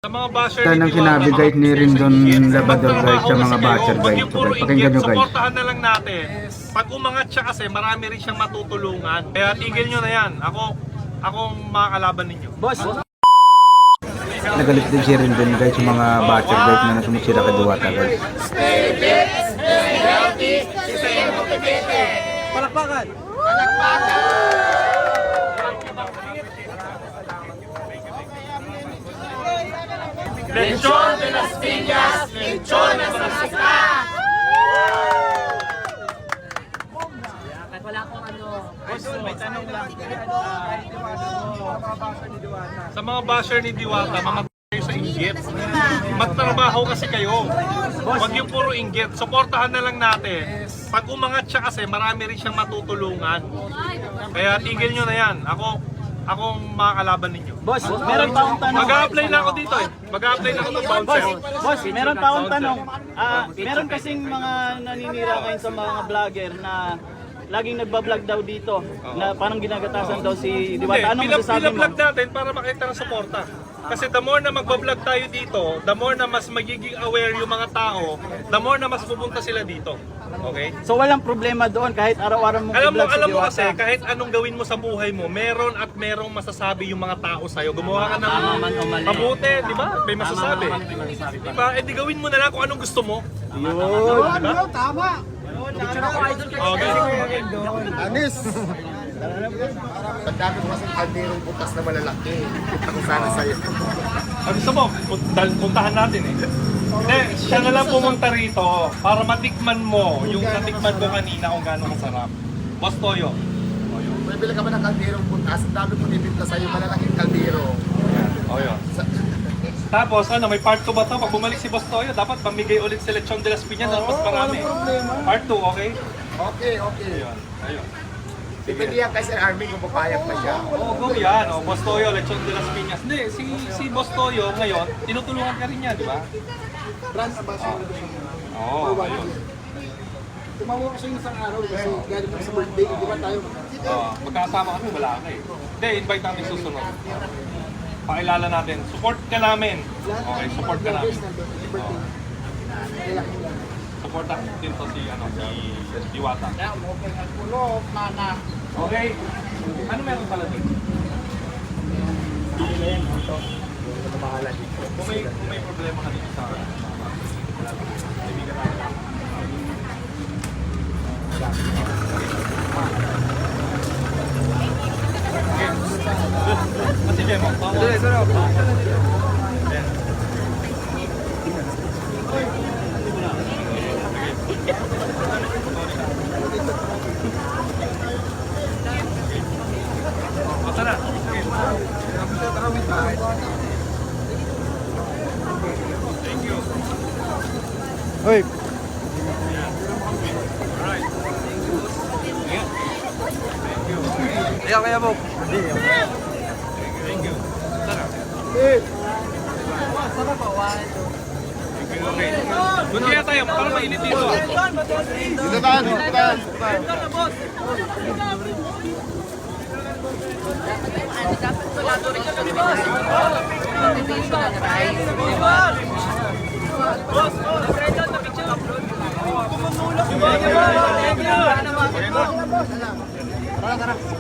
Sa mga basher Ito nang sinabi guys ni Rindon Labador guys sa mga basher guys. Huwag yung puro Pakinggan inggit, nyo guys. supportahan na lang natin. Pag umangat siya kasi marami rin siyang matutulungan. Kaya tigil nyo na yan. Akong makakalaban ninyo. Boss! Nagalit din si Rindon guys sa mga basher guys na nasumusira kay Diwata guys. Stay fit, stay healthy, stay motivated. Palakpakan! Lechon de las Piñas, lechon de Francisca. Kahit wala akong ano. May tanong lang. Sa mga basher ni Diwata, mga kayo sa inggit. Magtrabaho kasi kayo. Huwag yung puro inggit. Supportahan na lang natin. Pag umangat siya kasi marami rin siyang matutulungan. Kaya tigil nyo na yan. Akong makakalaban ninyo. Boss, meron pa akong tanong. Mag-a-apply na ako dito eh. Mag-a-apply na ako ng bouncer. Boss, meron pa akong tanong. Meron kasing mga naninira ngayon sa mga vlogger na laging nagbablog daw dito na parang ginagatasan daw si Diwata. Anong masasabi mo? Pinablog natin para makita ng suporta. Kasi the more na magbablog tayo dito, the more na mas magiging aware yung mga tao, the more na mas pupunta sila dito. Okay? So walang problema doon kahit araw-araw mong i-vlog si Alam mo Diwata. kasi, kahit anong gawin mo sa buhay mo, meron at merong masasabi yung mga tao sa'yo. Gumawa ka ng mabuti, di ba? May masasabi. Di ba? Eh di gawin mo na lang kung anong gusto mo. Yun. Diba? Okay. Anis! Ang dami ko kasing kalderong butas na malalaki. Ako sana sa'yo. Ang gusto mo, puntahan natin eh. Hindi, siya na lang pumunta rito para matikman mo yung natikman ko kanina kung gaano masarap. Boss Toyo. Bibili ka ba ng kalderong butas? Ang dami ko nibinta sa'yo malalaking kaldero. Toyo. Tapos ano, may part 2 ba to? Pag bumalik si Boss Toyo, dapat pamigay ulit si Lechon de las Piñas na mas marami. Part 2, okay? Okay, okay. Ayun, ayun. Depende yan kay Sir Armin kung papayag pa siya. Oo, go yan. Oh, Boss Toyo, Lechon de las Piñas. Hindi, si Boss Toyo ngayon, tinutulungan ka rin niya, di ba? Brand ambassador. Oo, ayun. Tumawa ko sa isang araw kasi galing mo sa birthday, di ba tayo? Magkasama kami, wala ka eh. Hindi, invite namin susunod. Pakilala natin. Support ka namin. Okay, support ka namin. Support natin dito si Diwata. Okay. Ano meron pala dito? Kung may problema ka dito sa kaibigan natin. Kasi Jemo, Tara. Thank you. Hoy, Alright. kaya mo. Thank you. Tara. Okay. Doon kaya tayo, para mainit dito. Dito tayo, dito tayo.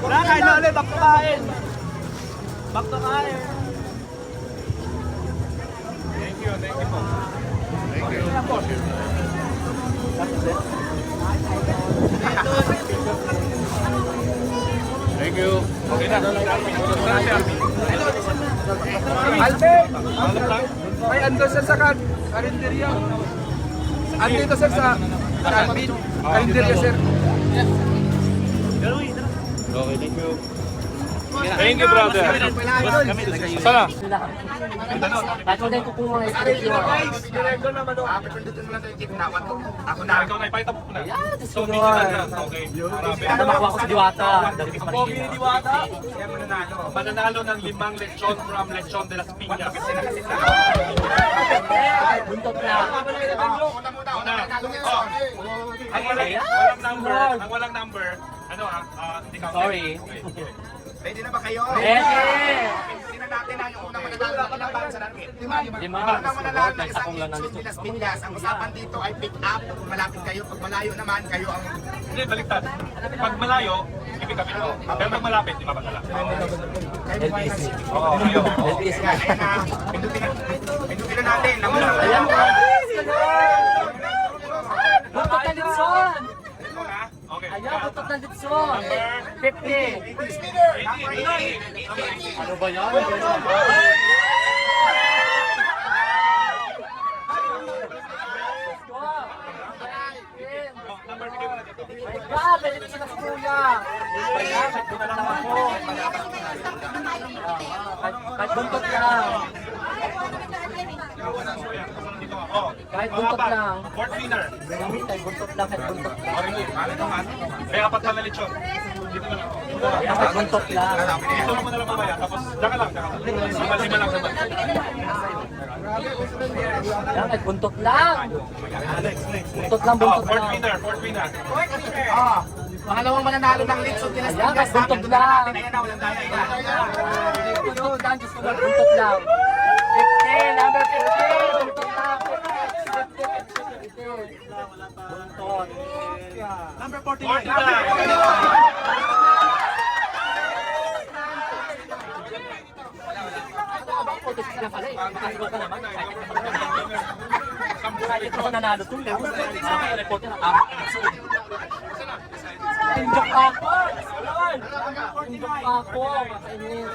Wala, kain na ulit. Back to kain. Back to kain. Thank you po. Thank you. Okay na. Sana si Armin. Alvin! Alam lang. May ando sir sa karinderya. Andito sir sa admin. Karinderya sir. Okay, thank you. Thank you, brother. Sana? Kahit wala ko kung Director naman o. Dito na tayo kitnawan ko. Ako na. Ikaw na, ipahita mo na. So, Sige. video na yan. Okay. Marami. Ano makuha ko sa Diwata? Dali ko Pogi ni Diwata. Siya mananalo. Mananalo ng 5 lechon from Lechon de las Piñas. Buntot na. Ang walang number, ano hindi ka. Sorry. Okay. Ready na ba kayo? Ready! Sino na? natin na yung unang mananalo ng ilang bago sa langit. Lima. Lima. Unang mananalo ng Kahit isang akong lang Litson nandito. de las Piñas. Ang usapan dito ay pick up. Kung malapit kayo, pag malayo naman, kayo ang... Hindi, baliktad. Pag malayo, ibig kami to. Pero pag malapit, di ba madala? Kayo po ay nag-city. Oo, kayo. Ayan na. Pindutin na natin. Ayan na. Buntot na Litson! Okay. Ayan, buntot na Litson! 50! Ano ba yan? Ay ba, pwede ko sila sa kuya. Kaya, kahit buntot lang ako. Kahit buntot lang. Kahit buntot lang. Fourth winner. Kahit buntot lang, kahit buntot lang. May apat pa na lechon. Dito na lang. Kahit buntot lang. Dito mo na lang mamaya. Tapos, daka lang. Lima lang naman. Yan, kahit buntot lang. Buntot lang, buntot Fourth lang. winner. Fourth winner. Pangalawang mananalo ng Litson de las Ayan, kahit Piñas. buntot lang. Ayan na, walang daya. Buntot lang, Diyos ko, buntot lang. 50, number 50. Buntot lang, 50. Buntot. Number 49. Buntot ka lang pala eh. Makasigaw ka naman. Kahit ako nanalo to. Reporter ng apat na Litson. Tinjok pa ako. Tinjok pa ako. Makainis.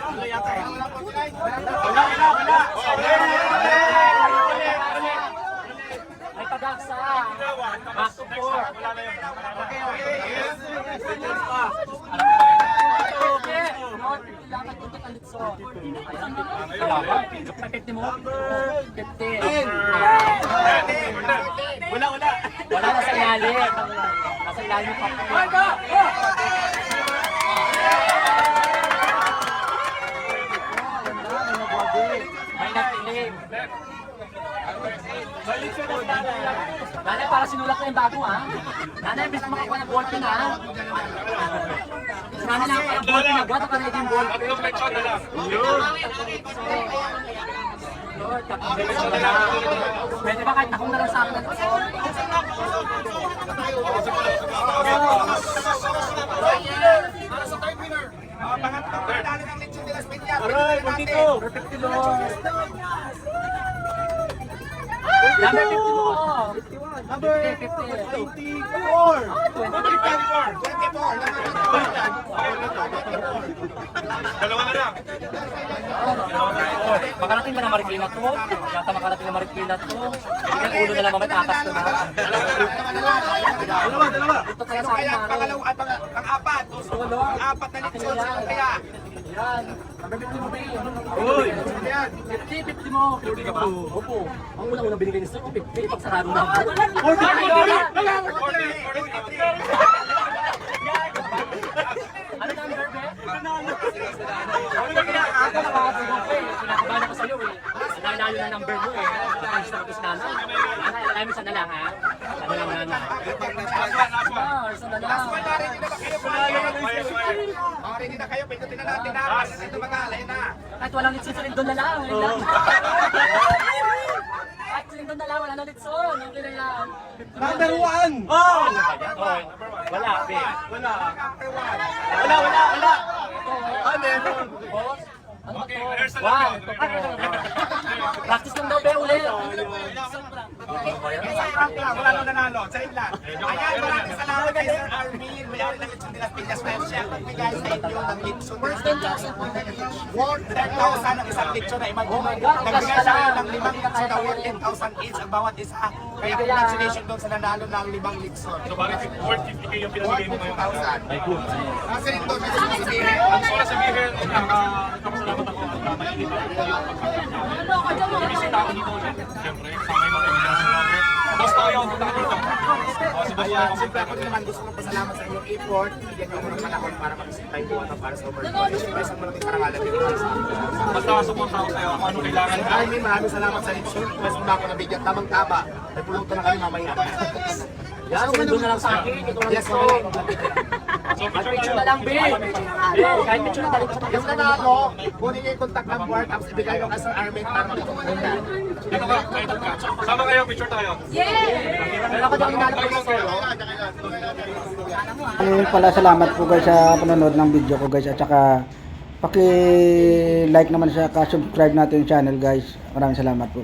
May pagaksa. Back to 4. Kailangan tutok ang litso. Kailangan. 50 mo? 50. Wala. Wala na sa ilalim. Nasa ilalim pa. May nagpiling. Nanay, para sinulat ko yung bago ha. Nanay, bis makakuha ng ballpen ha. Nanay lang parang ballpen agad. Ang kanay yung ballpen. Tatlong lechon na lang. Lord, tatlong lechon na lang. Pwede ba kahit akong na lang sa akin? Para sa third winner. Pangatlong mananalo ng Litson de las Piñas. Aray, Pindutin puntito. natin. Perfect Lord. Number 50 mo. Number 50. 24. 24. Dalawa na lang. Makarating ba na Marikina to? Yata makarating na Marikina to. Hindi ka ulo na lang mamay tatas ko na. Dalawa. Ito kaya sa akin Kaya na. pang-apat. Pang-apat na Litson. Kaya. Yan. Number 50 mo ba yun? Uy. 50 mo. 50 ka ba? Opo. Ang unang-unang binigay ni Sir ko, 50. Pagsarado na. 40. Ano number, be? Kinakabahan ako sa'yo eh. Nalalo na number mo eh. Ayos na tapos nanay. Nanay, alam mo isa na lang ha? Ano lang nanay? Isa na lang. Ready na kayo. Pindutin na natin na. Ito mga alay na. Kahit walang litson, silindon na lang. Kahit silindon na lang, wala na litson. Okay na yan. Number 1. Wala, be. Wala. Boss? Ano ba Okay, to? rehearsal Wow, lang ito yun. po. Practice lang daw, be, ulit. Wala nang nanalo. Sa lang. Ayan, maraming salamat kay Sir Armin. May-ari ng Litson de las Piñas. May share ko guys sa inyo ng Litson. Worth 10,000 ang isang Litson na imagine. Oh my God, Nagbigay cash sa na ng 5 Litson na worth 10,000 each ang bawat isa. Kaya congratulations doon sa nanalo ng 5 Litson. So, bakit 450k yung pinamigay mo ngayon? 4,000. Ay, good. Kasi ito, may sasabihin. Ang gusto ko na sabihin, nagpapasalamat ako at mainit ako yung pagkakita. Binisita ako dito ulit. Siyempre, sama yung mga kaibigan namin. Tapos tayo, punta ka dito. Ayan, siyempre ako naman gusto kong pasalamat sa inyong effort. Bigyan niyo ako ng panahon para mag-isip tayo buwan para sa overall. Siyempre, isang malaking parangalan din ito sa akin. Basta support ako sa'yo kung ano kailangan ka. Ay, maraming salamat sa Litson. Mas una ako nabigyan tamang tama. May pulutan na kami mamaya. Yan, silindon na lang sa akin. Ito lang Yes, litson. correct. So, Kahit picture picture tayo. na lang, B. Kahit picture na dali ko sa Yung nanalo, kunin niyo yung contact number tapos ibigay yung Sir Armin para makapunta. Dito ka, kayo ka. Sama kayo, picture tayo. Pero ako daw inalo ko sa solo. Ayun pala, salamat po guys sa panonood ng video ko guys, at saka paki-like naman sa subscribe natin yung channel guys. Maraming salamat po.